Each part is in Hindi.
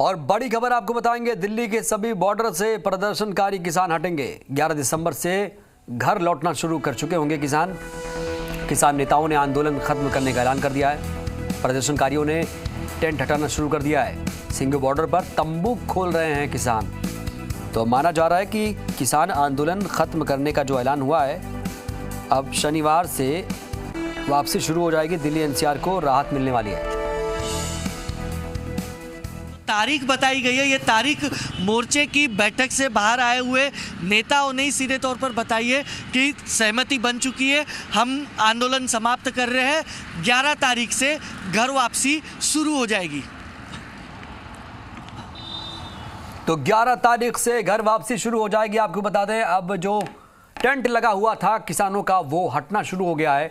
और बड़ी खबर आपको बताएंगे, दिल्ली के सभी बॉर्डर से प्रदर्शनकारी किसान हटेंगे। 11 दिसंबर से घर लौटना शुरू कर चुके होंगे किसान नेताओं ने आंदोलन खत्म करने का ऐलान कर दिया है। प्रदर्शनकारियों ने टेंट हटाना शुरू कर दिया है। सिंघू बॉर्डर पर तंबू खोल रहे हैं किसान। तो माना जा रहा है कि किसान आंदोलन खत्म करने का जो ऐलान हुआ है, अब शनिवार से वापसी शुरू हो जाएगी। दिल्ली एनसीआर को राहत मिलने वाली है। तारीख बताई गई है। ये तारीख मोर्चे की बैठक से बाहर आए हुए नेताओं ने सीधे तौर पर बताई है कि सहमति बन चुकी है, हम आंदोलन समाप्त कर रहे हैं। 11 तारीख से घर वापसी शुरू हो जाएगी। तो 11 तारीख से घर वापसी शुरू हो जाएगी। आपको बता दें, अब जो टेंट लगा हुआ था किसानों का, वो हटना शुरू हो गया है।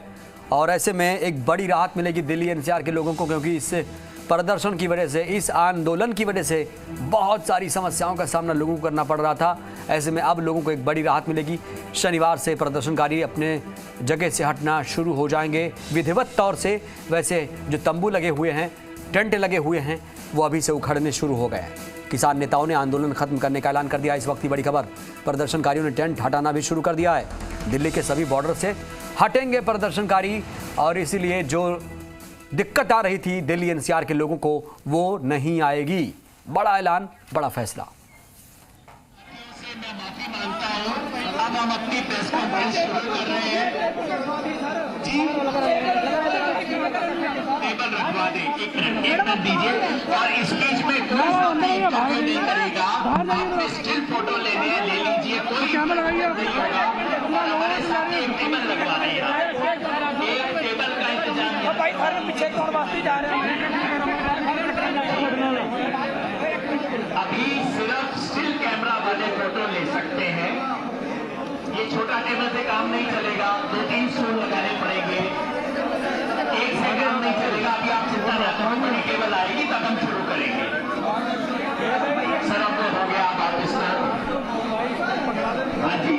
और ऐसे में एक बड़ी राहत मिलेगी दिल्ली एनसीआर के लोगों को, क्योंकि इस प्रदर्शन की वजह से, इस आंदोलन की वजह से बहुत सारी समस्याओं का सामना लोगों को करना पड़ रहा था। ऐसे में अब लोगों को एक बड़ी राहत मिलेगी। शनिवार से प्रदर्शनकारी अपने जगह से हटना शुरू हो जाएंगे विधिवत तौर से। वैसे जो तंबू लगे हुए हैं, टेंट लगे हुए हैं, वो अभी से उखड़ने शुरू हो गए हैं। किसान नेताओं ने आंदोलन खत्म करने का ऐलान कर दिया। इस वक्त की बड़ी खबर, प्रदर्शनकारियों ने टेंट हटाना भी शुरू कर दिया है। दिल्ली के सभी बॉर्डर से हटेंगे प्रदर्शनकारी, और इसीलिए जो दिक्कत आ रही थी दिल्ली एनसीआर के लोगों को, वो नहीं आएगी। बड़ा ऐलान, बड़ा फैसला। मैं माफी मांगता हूं। अब हम अपनी प्रेस कॉन्फ्रेंस शुरू कर रहे हैं। जी, टेबल रखवा दें, एक मिनट दीजिए। और इस बीच में कोई इंटरव्यू नहीं करेगा। आपने स्टिल फोटो लेने हैं, ले लीजिए, कोई कैमरा नहीं होगा। हमारे साथ एक टेबल लगवा रहे हैं, एक टेबल का इंतजाम है। भाई घर में पीछे कौन वास्ते जा रहे हैं? अभी सिर्फ स्टिल कैमरा वाले फोटो ले सकते हैं। ये छोटा टेबल से काम नहीं चलेगा, 2-3 स्टूल लगाने पड़ेंगे, एक से काम नहीं चलेगा। अभी आप चिंता ना करें, बड़ी टेबल आएगी तब हम शुरू करेंगे। सर अब हो गया, आप वापस हाँ जी,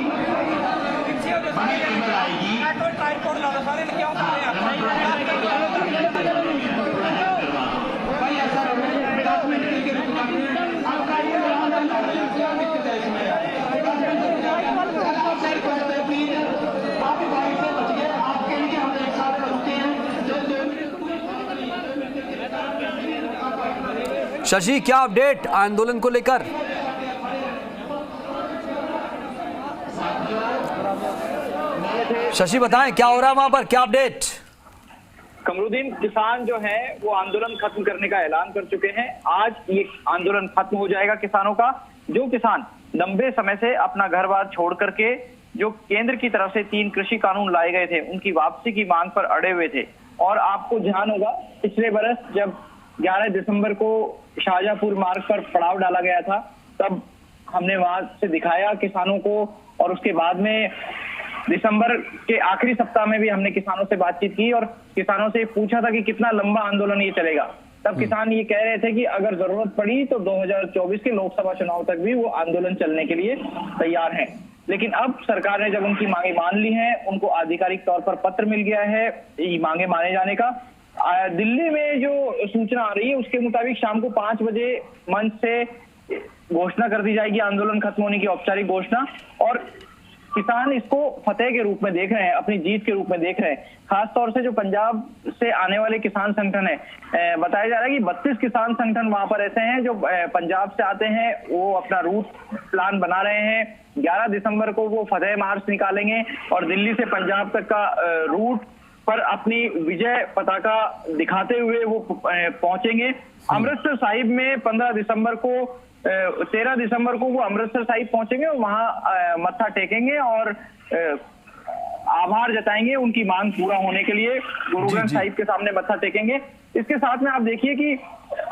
बड़ी टेबल आएगी। शशि, क्या अपडेट आंदोलन को लेकर? शशि बताएं, क्या हो रहा है वहां पर, क्या अपडेट? कमरुद्दीन, किसान जो है वो आंदोलन खत्म करने का ऐलान कर चुके हैं। आज ये आंदोलन खत्म हो जाएगा किसानों का। जो किसान लंबे समय से अपना घर बार छोड़ करके जो केंद्र की तरफ से 3 कृषि कानून लाए गए थे, उनकी वापसी की मांग पर अड़े हुए थे। और आपको ध्यान होगा, पिछले बरस जब 11 दिसंबर को शाहजहांपुर मार्ग पर पड़ाव डाला गया था, तब हमने वहां से दिखाया किसानों को। और उसके बाद में दिसंबर के आखिरी सप्ताह में भी हमने किसानों से बातचीत की और किसानों से पूछा था कि कितना लंबा आंदोलन ये चलेगा। तब किसान ये कह रहे थे कि अगर जरूरत पड़ी तो 2024 के लोकसभा चुनाव तक भी वो आंदोलन चलने के लिए तैयार हैं। लेकिन अब सरकार ने जब उनकी मांगे मान ली हैं, उनको आधिकारिक तौर पर पत्र मिल गया है ये मांगे माने जाने का। दिल्ली में जो सूचना आ रही है उसके मुताबिक शाम को 5 बजे मंच से घोषणा कर दी जाएगी, आंदोलन खत्म होने की औपचारिक घोषणा। और किसान इसको फतेह के रूप में देख रहे हैं, अपनी जीत के रूप में देख रहे हैं। खास तौर से जो पंजाब से आने वाले किसान संगठन है, बताया जा रहा है कि 32 किसान संगठन वहां पर ऐसे हैं जो पंजाब से आते हैं। वो अपना रूट प्लान बना रहे हैं। 11 दिसंबर को वो फतेह मार्च निकालेंगे और दिल्ली से पंजाब तक का रूट पर अपनी विजय पताका दिखाते हुए वो पहुंचेंगे। अमृतसर साहिब में 15 दिसंबर को 13 दिसंबर को वो अमृतसर साहिब पहुंचेंगे और वहां मत्था टेकेंगे और आभार जताएंगे उनकी मांग पूरा होने के लिए। गुरु ग्रंथ साहिब के सामने मत्था टेकेंगे। इसके साथ में आप देखिए कि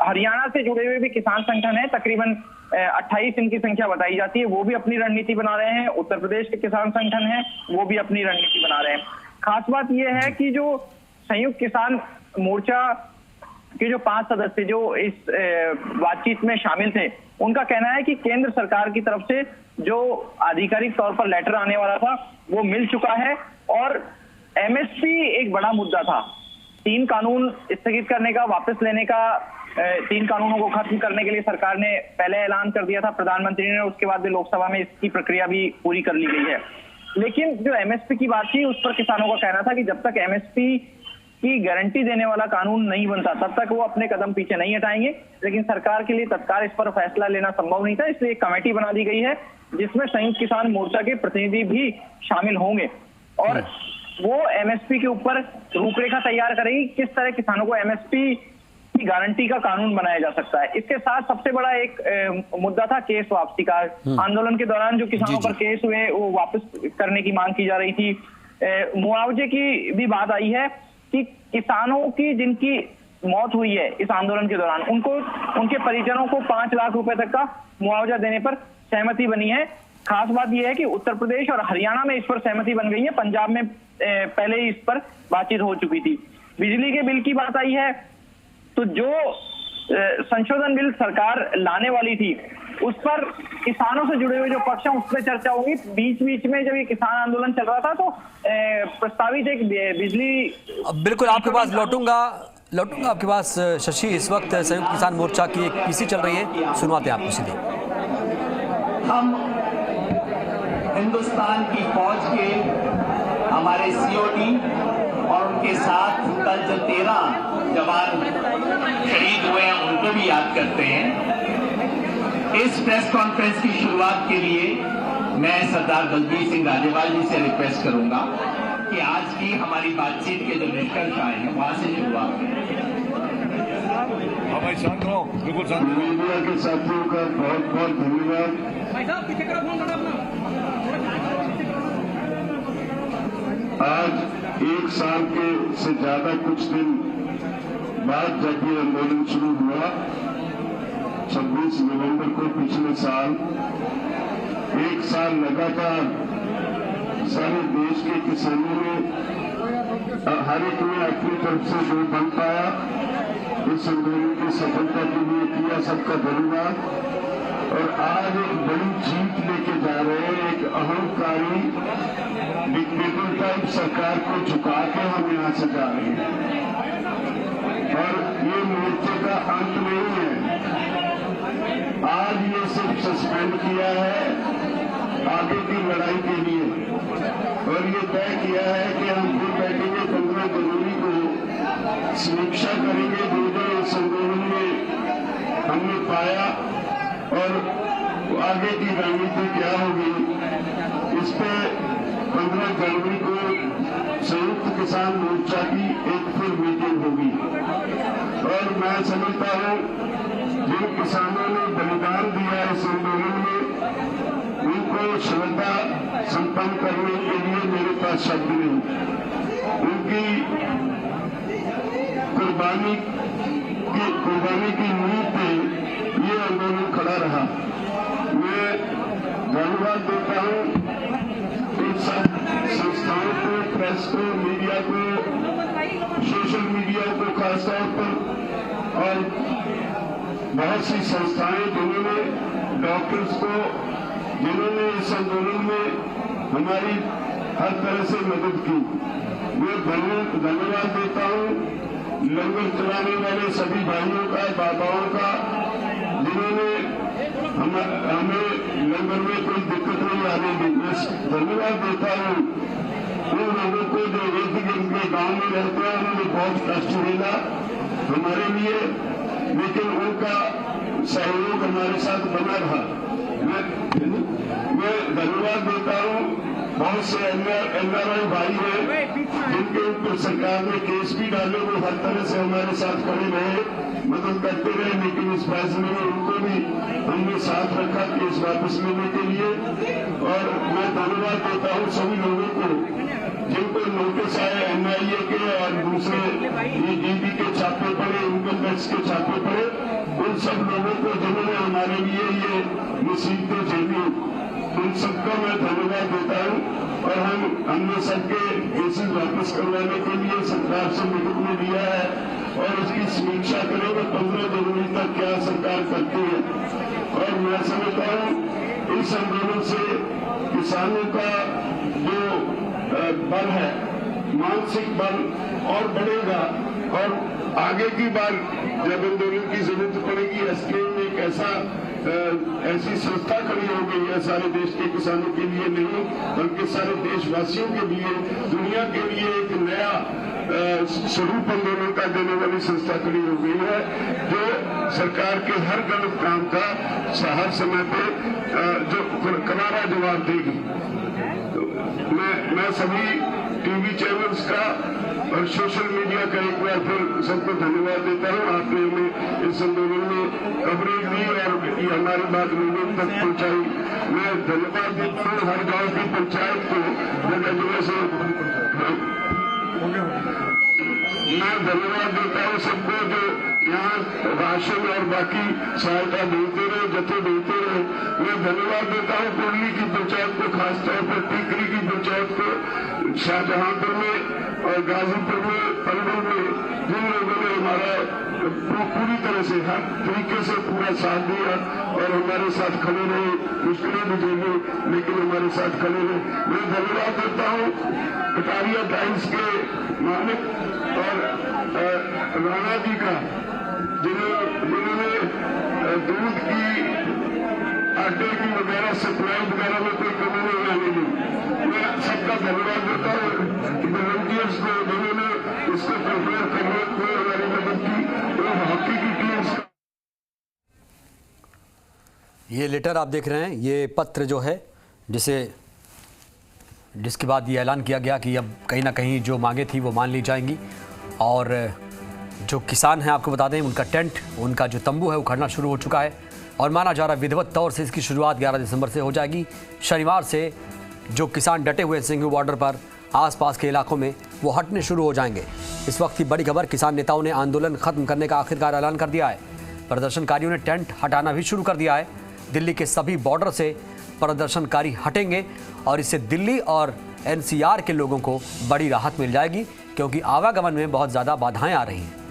हरियाणा से जुड़े हुए भी किसान संगठन है, तकरीबन 28 इनकी संख्या बताई जाती है, वो भी अपनी रणनीति बना रहे हैं। उत्तर प्रदेश के किसान संगठन है, वो भी अपनी रणनीति बना रहे हैं। खास बात यह है कि जो संयुक्त किसान मोर्चा के जो 5 सदस्य जो इस बातचीत में शामिल थे, उनका कहना है कि केंद्र सरकार की तरफ से जो आधिकारिक तौर पर लेटर आने वाला था वो मिल चुका है और एमएसपी एक बड़ा मुद्दा था। 3 कानून स्थगित करने का, वापस लेने का 3 कानूनों को खत्म करने के लिए सरकार ने पहले ऐलान कर दिया था प्रधानमंत्री ने, उसके बाद भी लोकसभा में इसकी प्रक्रिया भी पूरी कर ली गई है। लेकिन जो एमएसपी की बात थी उस पर किसानों का कहना था कि जब तक एमएसपी की गारंटी देने वाला कानून नहीं बनता तब तक वो अपने कदम पीछे नहीं हटाएंगे। लेकिन सरकार के लिए तत्काल इस पर फैसला लेना संभव नहीं था, इसलिए एक कमेटी बना दी गई है जिसमें संयुक्त किसान मोर्चा के प्रतिनिधि भी शामिल होंगे और वो एमएसपी के ऊपर रूपरेखा तैयार करेगी, किस तरह किसानों को एमएसपी की गारंटी का कानून बनाया जा सकता है। इसके साथ सबसे बड़ा एक मुद्दा था केस वापसी का। आंदोलन के दौरान जो किसानों पर केस हुए वो वापस करने की मांग की जा रही थी। मुआवजे की भी बात आई है कि किसानों की जिनकी मौत हुई है इस आंदोलन के दौरान उनको उनके परिजनों को 5 लाख रुपए तक का मुआवजा देने पर सहमति बनी है। खास बात यह है कि उत्तर प्रदेश और हरियाणा में इस पर सहमति बन गई है, पंजाब में पहले ही इस पर बातचीत हो चुकी थी। बिजली के बिल की बात आई है तो जो संशोधन बिल सरकार लाने वाली थी उस पर किसानों से जुड़े हुए जो पक्ष हैं उस पर चर्चा होगी। बीच बीच में जब ये किसान आंदोलन चल रहा था तो प्रस्तावित एक बिजली, बिल्कुल आपके पास लौटूंगा आपके पास शशि। इस वक्त संयुक्त किसान मोर्चा की एक पीसी चल रही है, सुनवाते हैं आपको सीधे। हम हिंदुस्तान की फौज के हमारे सीओडी और उनके साथ कल जो 13 जवान शहीद हुए हैं उनको भी याद करते हैं। इस प्रेस कॉन्फ्रेंस की शुरुआत के लिए मैं सरदार बलबीर सिंह राजेवाल जी से रिक्वेस्ट करूंगा कि आज की हमारी बातचीत के जो निष्कर्ष आए हैं वहां से शुरुआत करें। भाई शांत रहो, बिल्कुल शांत रहो। मीडिया के साथियों का बहुत बहुत धन्यवाद। आज 1 साल के से ज्यादा कुछ दिन बाद जब ये आंदोलन शुरू हुआ 26 नवंबर को पिछले साल, 1 साल लगातार सारे देश के किसानों ने हर एक ने अपनी तरफ से जो बन पाया इस आंदोलन की सफलता के लिए किया, सबका धन्यवाद। और आज एक बड़ी जीत लेके जा रहे हैं, एक अहंकारी डिक्टेटर टाइप सरकार को झुका के हम यहां से जा रहे हैं और ये मोर्चे का अंत नहीं है। आज ये सिर्फ सस्पेंड किया है आगे की लड़ाई के लिए और ये तय किया है कि हम फिर बैठेंगे 15 जनवरी को समीक्षा करेंगे जो इस आंदोलन में हमने पाया और आगे की रणनीति क्या होगी। इस पे 15 जनवरी को संयुक्त किसान मोर्चा की एक फिर मीटिंग होगी और मैं समझता हूं जिन किसानों ने बलिदान दिया इस आंदोलन में उनको श्रद्धा संपन्न करने के लिए मेरे पास शब्द नहीं। उनकी कुर्बानी की नींव पे ये आंदोलन खड़ा रहा। मैं धन्यवाद देता हूं इन सब संस्थाओं को, प्रेस को, मीडिया को, सोशल मीडिया को खासतौर पर और बहुत सी संस्थाएं जिन्होंने डॉक्टर्स को जिन्होंने इस आंदोलन में हमारी हर तरह से मदद की। मैं धन्यवाद देता हूं लंगर चलाने वाले सभी भाइयों का, बाबाओं का, जिन्होंने हमें लंगर में कोई दिक्कत नहीं आने दी। मैं धन्यवाद देता हूं उन लोगों को जो इर्द गिर्द के गांव में रहते हैं, उन्होंने बहुत कष्ट झेला हमारे लिए, लेकिन उनका सहयोग हमारे साथ बना रहा। मैं धन्यवाद देता हूं बहुत से एनआरआई भाई हैं जिनके ऊपर सरकार ने केस भी डाले, वो हर तरह से हमारे साथ खड़े रहे, मदद करते रहे, लेकिन इस फैसले में उनको भी हमने साथ रखा केस वापस लेने के लिए। और मैं धन्यवाद देता हूं सभी लोगों को जिनको नोटिस आए एनआईए के और दूसरे ईडी के छापे पड़े, इनकम टैक्स के छापे पड़े, उन सब लोगों को जिन्होंने हमारे लिए ये मुसीबतें झेली, उन सबका मैं धन्यवाद देता हूं। और हमने सबके केसेस वापस करवाने के लिए सरकार से निवेदन दिया है और उसकी समीक्षा करेंगे 15 जनवरी तक क्या सरकार करती है। और मैं समझता हूं इस आंदोलन से किसानों का जो बल है, मानसिक बल और बढ़ेगा और आगे की बार जब आंदोलन की जरूरत पड़ेगी, एसकेएम एक ऐसी संस्था खड़ी हो गई है सारे देश के किसानों के लिए नहीं बल्कि सारे देशवासियों के लिए, दुनिया के लिए एक नया स्वरूप आंदोलन का देने वाली संस्था खड़ी हो गई है, जो सरकार के हर गलत काम का हर समय पे जो करारा जवाब देगी। तो मैं सभी टीवी चैनल्स का और सोशल मीडिया का एक बार फिर सबको धन्यवाद देता हूँ। आपने हमें इस आंदोलन में कवरेज दी और ये हमारी बात लोगों तक पहुँचाई। मैं धन्यवाद देता हूँ हर गांव की पंचायत को, जगह जगह से मैं धन्यवाद देता हूँ सबको जो यहाँ राशन और बाकी सहायता देते रहे, जत्थे देते रहे। मैं धन्यवाद देता हूँ कोरली की पंचायत को, खासतौर पर टीकरी की पंचायत को, शाहजहांपुर में और गाजीपुर में, पलवल में, जिन लोगों ने हमारा पूरी तरह से हर तरीके से पूरा साथ दिया और हमारे साथ खड़े रहे, मुश्किलें भी झेली लेकिन हमारे साथ खड़े रहे। मैं धन्यवाद देता हूँ कटारिया टाइम्स के मालिक और राणा जी का, जिन्होंने दूध की, आटे की वगैरह सप्लाई वगैरह में कोई कमी नहीं आने दी। मैं सबका धन्यवाद देता हूँ वॉलंटियर्स को, जिन्होंने इसको प्रिपेयर करने में हमारी मदद की, और हॉकी की टीम्स। ये लेटर आप देख रहे हैं, ये पत्र जो है जिसके बाद ये ऐलान किया गया कि अब कहीं ना कहीं जो मांगे थी वो मान ली जाएंगी और जो किसान हैं आपको बता दें उनका टेंट, उनका जो तंबू है वो उखड़ना शुरू हो चुका है और माना जा रहा है विधिवत तौर से इसकी शुरुआत 11 दिसंबर से हो जाएगी। शनिवार से जो किसान डटे हुए सिंघू बॉर्डर पर आसपास के इलाकों में वो हटने शुरू हो जाएंगे। इस वक्त की बड़ी खबर, किसान नेताओं ने आंदोलन खत्म करने का आखिरकार ऐलान कर दिया है। प्रदर्शनकारियों ने टेंट हटाना भी शुरू कर दिया है। दिल्ली के सभी बॉर्डर से प्रदर्शनकारी हटेंगे और इससे दिल्ली और एनसीआर के लोगों को बड़ी राहत मिल जाएगी क्योंकि आवागमन में बहुत ज़्यादा बाधाएं आ रही हैं।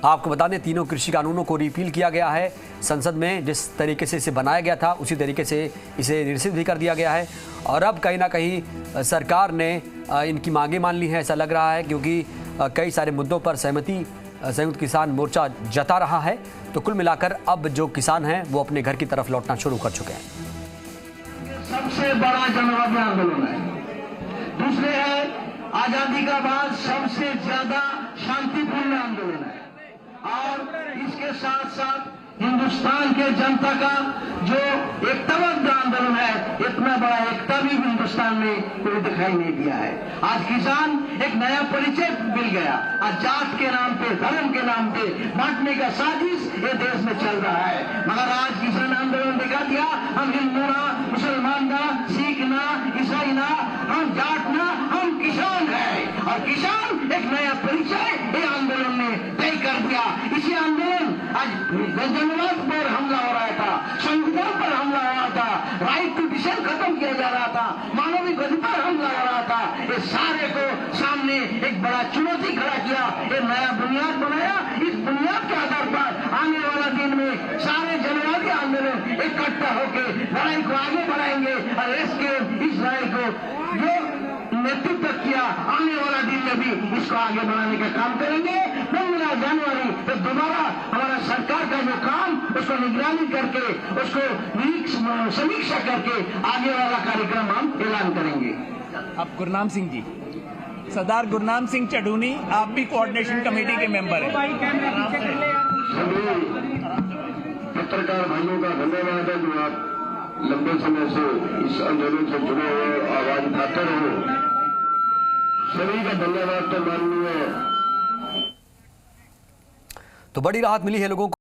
आपको बता दें, तीनों कृषि कानूनों को रिपील किया गया है संसद में। जिस तरीके से इसे बनाया गया था उसी तरीके से इसे निरसित भी कर दिया गया है और अब कहीं ना कहीं सरकार ने इनकी मांगें मान ली हैं, ऐसा लग रहा है, क्योंकि कई सारे मुद्दों पर सहमति संयुक्त किसान मोर्चा जता रहा है। तो कुल मिलाकर अब जो किसान हैं वो अपने घर की तरफ लौटना शुरू कर चुके हैं। सबसे बड़ा जनवादी आंदोलन है। दूसरे है आजादी का बाद सबसे ज्यादा शांतिपूर्ण आंदोलन है और इसके साथ साथ हिंदुस्तान के जनता का जो एकताबद्ध आंदोलन है, इतना बड़ा एकता भी हिंदुस्तान में कोई दिखाई नहीं दिया है। आज किसान एक नया परिचय मिल गया। आज जात के नाम पे, धर्म के नाम पे बांटने का साजिश ये देश में चल रहा है, मगर आज किसान आंदोलन दिखा दिया हम हिंदू ना, मुसलमान ना, सिख ना, ईसाई ना, हम जाट ना, हम किसान है। और किसान एक नया परिचय ये आंदोलन ने तय कर दिया। इसी आंदोलन आज जनवाद पर हमला हो रहा था, संविधान पर हमला हो रहा था, राइट टू डिसीजन खत्म किया जा रहा था, मानवीय अधिकार पर हमला हो रहा था, ये सारे को सामने एक बड़ा चुनौती खड़ा किया, ये नया बुनियाद बनाया। इस बुनियाद के आधार पर आने वाला दिन में सारे जनवादी आंदोलन इकट्ठा होकर लड़ाई को आगे बढ़ाएंगे और इसके इस लड़ाई को जो नेतृत्व किया आने वाला दिन में भी इसको आगे बढ़ाने का काम करेंगे। 15 जनवरी तो दोबारा हमारा सरकार का जो काम उसको निगरानी करके उसको समीक्षा करके आगे वाला कार्यक्रम हम ऐलान करेंगे। अब गुरनाम सिंह जी, सरदार गुरनाम सिंह चढ़ूनी, आप भी कोऑर्डिनेशन कमेटी के मेंबर हैं। सभी पत्रकार भाइयों का धन्यवाद है जो आप लंबे समय से इस आंदोलन से जुड़े हुए, आवाज उठाते रहे। सभी का धन्यवाद तो माननीय। तो बड़ी राहत मिली है लोगों को।